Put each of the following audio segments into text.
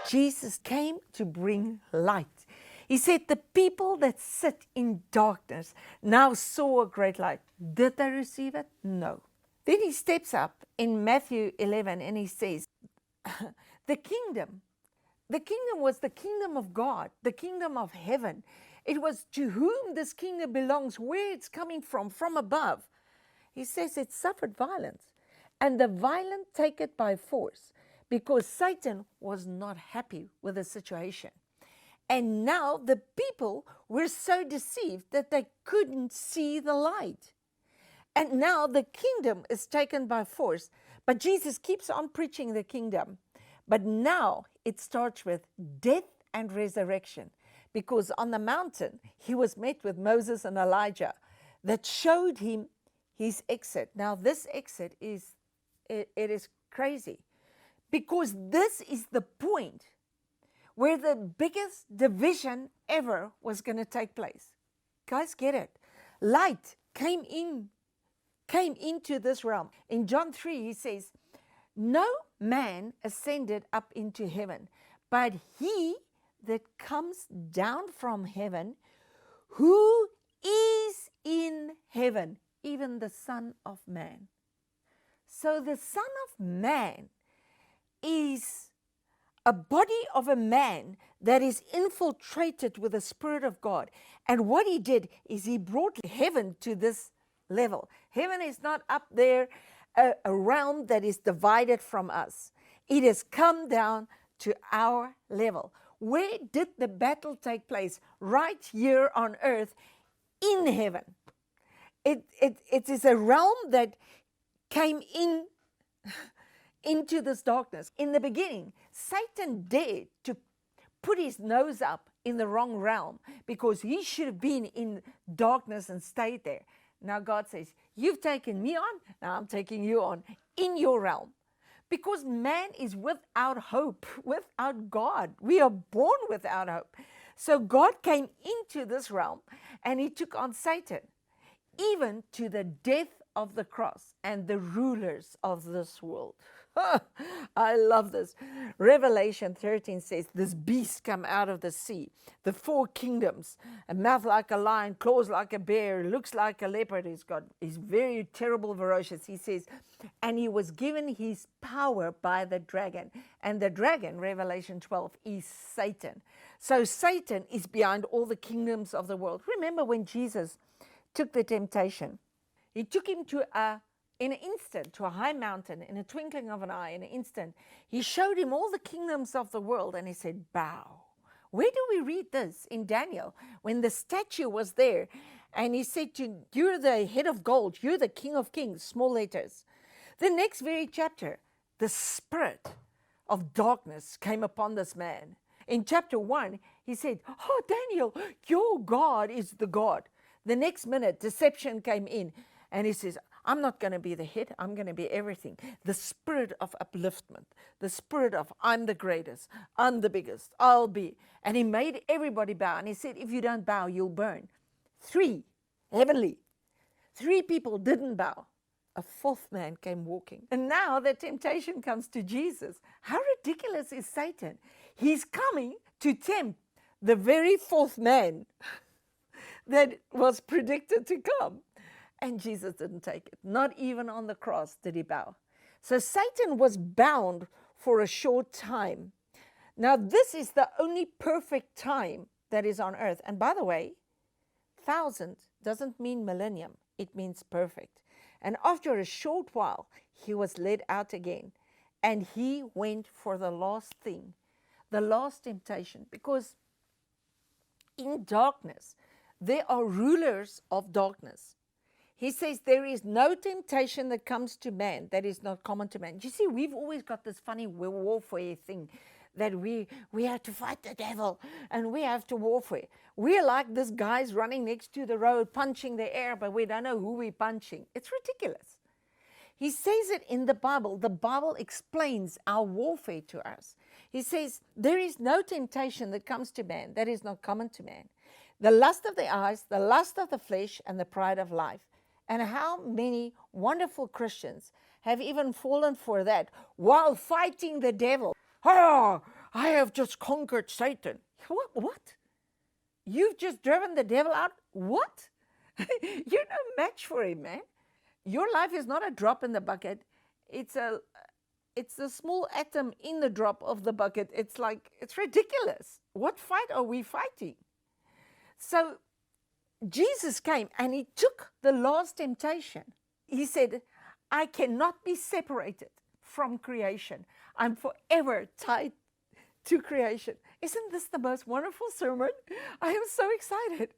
Jesus came to bring light. He said, the people that sit in darkness now saw a great light. Did they receive it? No. Then he steps up in Matthew 11 and he says, the kingdom was the kingdom of God, the kingdom of heaven. It was to whom this kingdom belongs, where it's coming from above. He says it suffered violence, and the violent take it by force, because Satan was not happy with the situation. And now the people were so deceived that they couldn't see the light. And now the kingdom is taken by force. But Jesus keeps on preaching the kingdom. But now it starts with death and resurrection. Because on the mountain, he was met with Moses and Elijah that showed him his exit. Now this exit is crazy. Because this is the point where the biggest division ever was going to take place. Guys, get it? Light came into this realm. In John 3, he says, no man ascended up into heaven, but he that comes down from heaven, who is in heaven, even the Son of Man. So the Son of Man is a body of a man that is infiltrated with the Spirit of God. And what he did is he brought heaven to this level. Heaven is not up there, a realm that is divided from us. It has come down to our level. Where did the battle take place? Right here on earth, in heaven. It is a realm that came into this darkness. In the beginning, Satan dared to put his nose up in the wrong realm because he should have been in darkness and stayed there. Now God says, you've taken me on, now I'm taking you on in your realm. Because man is without hope, without God. We are born without hope. So God came into this realm and he took on Satan, even to the death of the cross and the rulers of this world. I love this. Revelation 13 says, this beast come out of the sea, the four kingdoms, a mouth like a lion, claws like a bear, looks like a leopard. He's very terrible, ferocious. He says, and he was given his power by the dragon. And the dragon, Revelation 12, is Satan. So Satan is behind all the kingdoms of the world. Remember when Jesus took the temptation, he took him in an instant, to a high mountain, in a twinkling of an eye, in an instant. He showed him all the kingdoms of the world, and he said, bow. Where do we read this? In Daniel, when the statue was there, and he said to, you're the head of gold, you're the King of Kings, small letters. The next very chapter, the spirit of darkness came upon this man. In chapter 1, he said, oh, Daniel, your God is the God. The next minute, deception came in, and he says, I'm not going to be the head, I'm going to be everything. The spirit of upliftment, the spirit of I'm the greatest, I'm the biggest, I'll be. And he made everybody bow. And he said, if you don't bow, you'll burn. 3, heavenly. 3 people didn't bow. A 4th man came walking. And now the temptation comes to Jesus. How ridiculous is Satan? He's coming to tempt the very 4th man that was predicted to come. And Jesus didn't take it. Not even on the cross did he bow. So Satan was bound for a short time. Now this is the only perfect time that is on earth. And by the way, 1,000 doesn't mean millennium. It means perfect. And after a short while, he was led out again. And he went for the last thing, the last temptation. Because in darkness, there are rulers of darkness. He says there is no temptation that comes to man that is not common to man. You see, we've always got this funny warfare thing that we have to fight the devil and we have to warfare. We're like this guy's running next to the road, punching the air, but we don't know who we're punching. It's ridiculous. He says it in the Bible. The Bible explains our warfare to us. He says there is no temptation that comes to man that is not common to man. The lust of the eyes, the lust of the flesh, and the pride of life. And how many wonderful Christians have even fallen for that while fighting the devil. Oh, I have just conquered Satan. What? You've just driven the devil out? What? You're no match for him, man. Your life is not a drop in the bucket. It's a small atom in the drop of the bucket. It's ridiculous. What fight are we fighting? So Jesus came and he took the last temptation. He said, I cannot be separated from creation. I'm forever tied to creation. Isn't this the most wonderful sermon? I am so excited.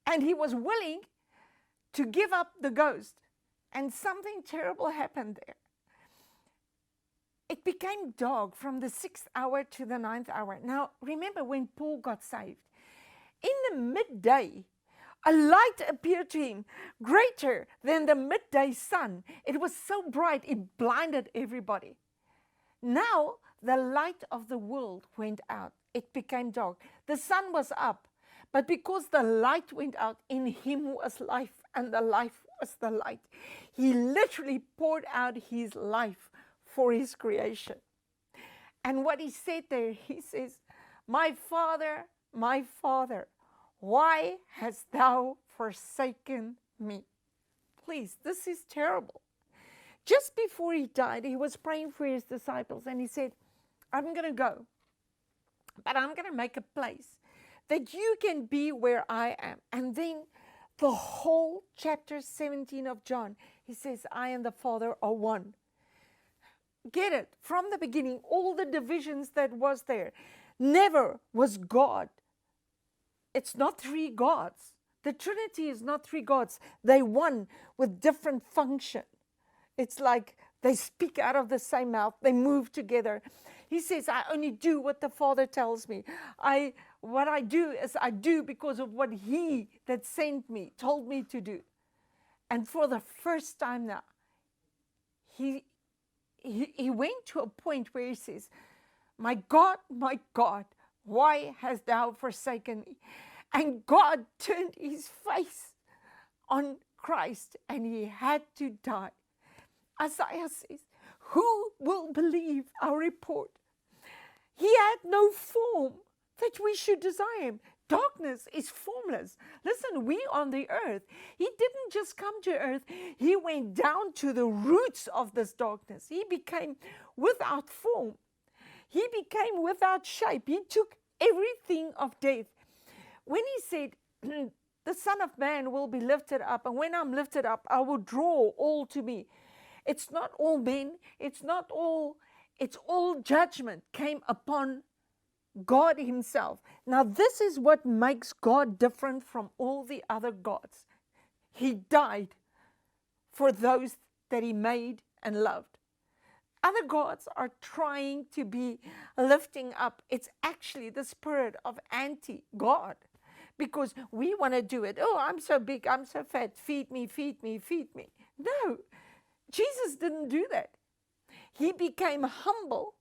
And he was willing to give up the ghost. And something terrible happened there. It became dark from the 6th hour to the 9th hour. Now, remember when Paul got saved? In the midday, a light appeared to him, greater than the midday sun. It was so bright, it blinded everybody. Now, the light of the world went out. It became dark. The sun was up, but because the light went out, in him was life, and the life was the light. He literally poured out his life for his creation. And what he said there, he says, my Father, why hast thou forsaken me? Please, this is terrible. Just before he died, he was praying for his disciples, and he said, I'm going to go, but I'm going to make a place that you can be where I am. And then the whole chapter 17 of John, he says, I and the Father are one. Get it? From the beginning, all the divisions that was there, never was God. It's not three gods. The Trinity is not three gods. They one with different function. It's like they speak out of the same mouth. They move together. He says, I only do what the Father tells me. What I do is I do because of what he that sent me told me to do. And for the first time now, he went to a point where he says, my God, why hast thou forsaken me? And God turned his face on Christ and he had to die. Isaiah says, who will believe our report? He had no form that we should desire him. Darkness is formless. Listen, we on the earth, he didn't just come to earth, he went down to the roots of this darkness. He became without form. He became without shape. He took everything of death. When he said, the Son of Man will be lifted up, and when I'm lifted up, I will draw all to me. It's not all men, it's all judgment came upon God himself. Now, this is what makes God different from all the other gods. He died for those that he made and loved. Other gods are trying to be lifting up. It's actually the spirit of anti-God, because we want to do it. Oh, I'm so big, I'm so fat, feed me, feed me, feed me. No, Jesus didn't do that. He became humble.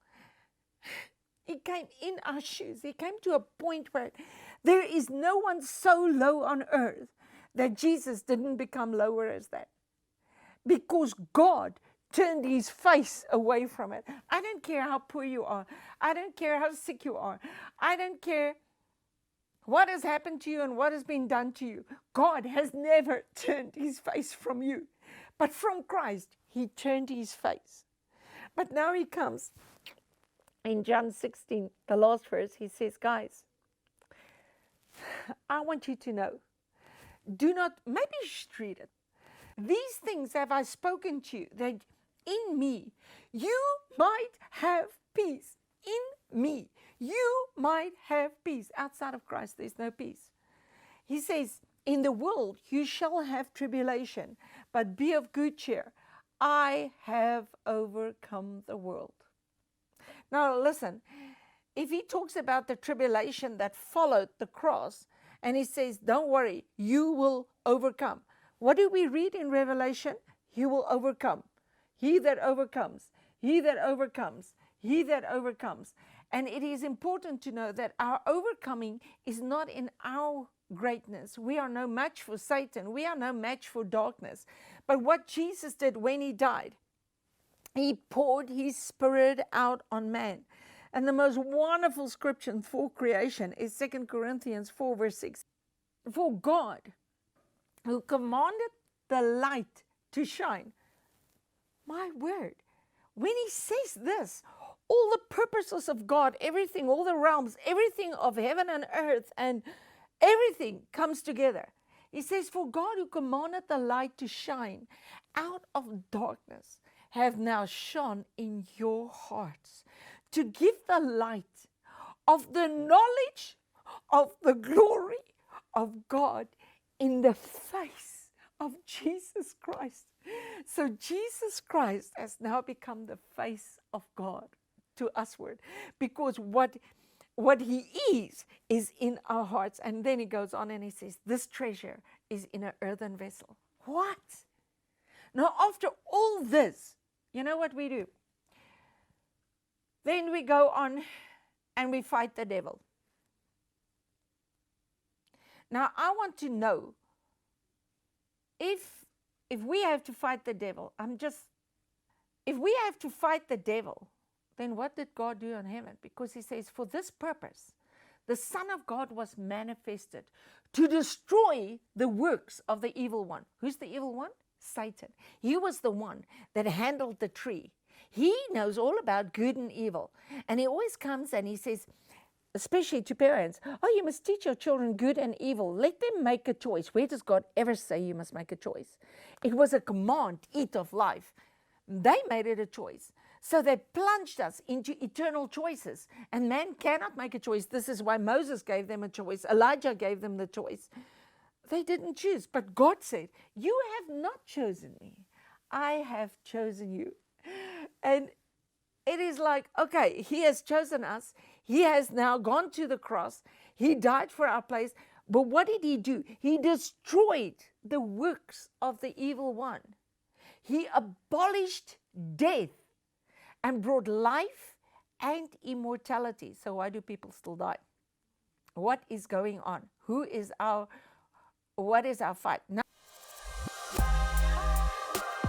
He came in our shoes. He came to a point where there is no one so low on earth that Jesus didn't become lower as that. Because God turned his face away from it. I don't care how poor you are. I don't care how sick you are. I don't care what has happened to you and what has been done to you. God has never turned his face from you. But from Christ, he turned his face. But now he comes. In John 16, the last verse, he says, guys, I want you to know, do not, maybe you should read it. These things have I spoken to you, that in me you might have peace. In me you might have peace. Outside of Christ, there's no peace. He says, in the world you shall have tribulation, but be of good cheer. I have overcome the world. Now listen, if he talks about the tribulation that followed the cross, and he says, don't worry, you will overcome. What do we read in Revelation? You will overcome. He that overcomes, he that overcomes, he that overcomes. And it is important to know that our overcoming is not in our greatness. We are no match for Satan. We are no match for darkness. But what Jesus did when he died, he poured his spirit out on man. And the most wonderful scripture for creation is 2 Corinthians 4, verse 6. For God, who commanded the light to shine, my word, when he says this, all the purposes of God, everything, all the realms, everything of heaven and earth, and everything comes together. He says, for God who commanded the light to shine out of darkness, have now shone in your hearts, to give the light of the knowledge of the glory of God in the face of Jesus Christ. So Jesus Christ has now become the face of God to usward, because what he is in our hearts. And then he goes on and he says, this treasure is in an earthen vessel. What? Now, after all this, you know what we do? Then we go on and we fight the devil. Now, I want to know if we have to fight the devil, if we have to fight the devil, then what did God do in heaven? Because he says, for this purpose, the Son of God was manifested to destroy the works of the evil one. Who's the evil one? Satan. He was the one that handled the tree. He knows all about good and evil. And he always comes and he says, especially to parents, oh, you must teach your children good and evil. Let them make a choice. Where does God ever say you must make a choice? It was a command, eat of life. They made it a choice. So they plunged us into eternal choices. And man cannot make a choice. This is why Moses gave them a choice. Elijah gave them the choice. They didn't choose. But God said, you have not chosen me. I have chosen you. And it is like, okay, he has chosen us. He has now gone to the cross. He died for our place. But what did he do? He destroyed the works of the evil one. He abolished death and brought life and immortality. So why do people still die? What is going on? What is our fight? Now,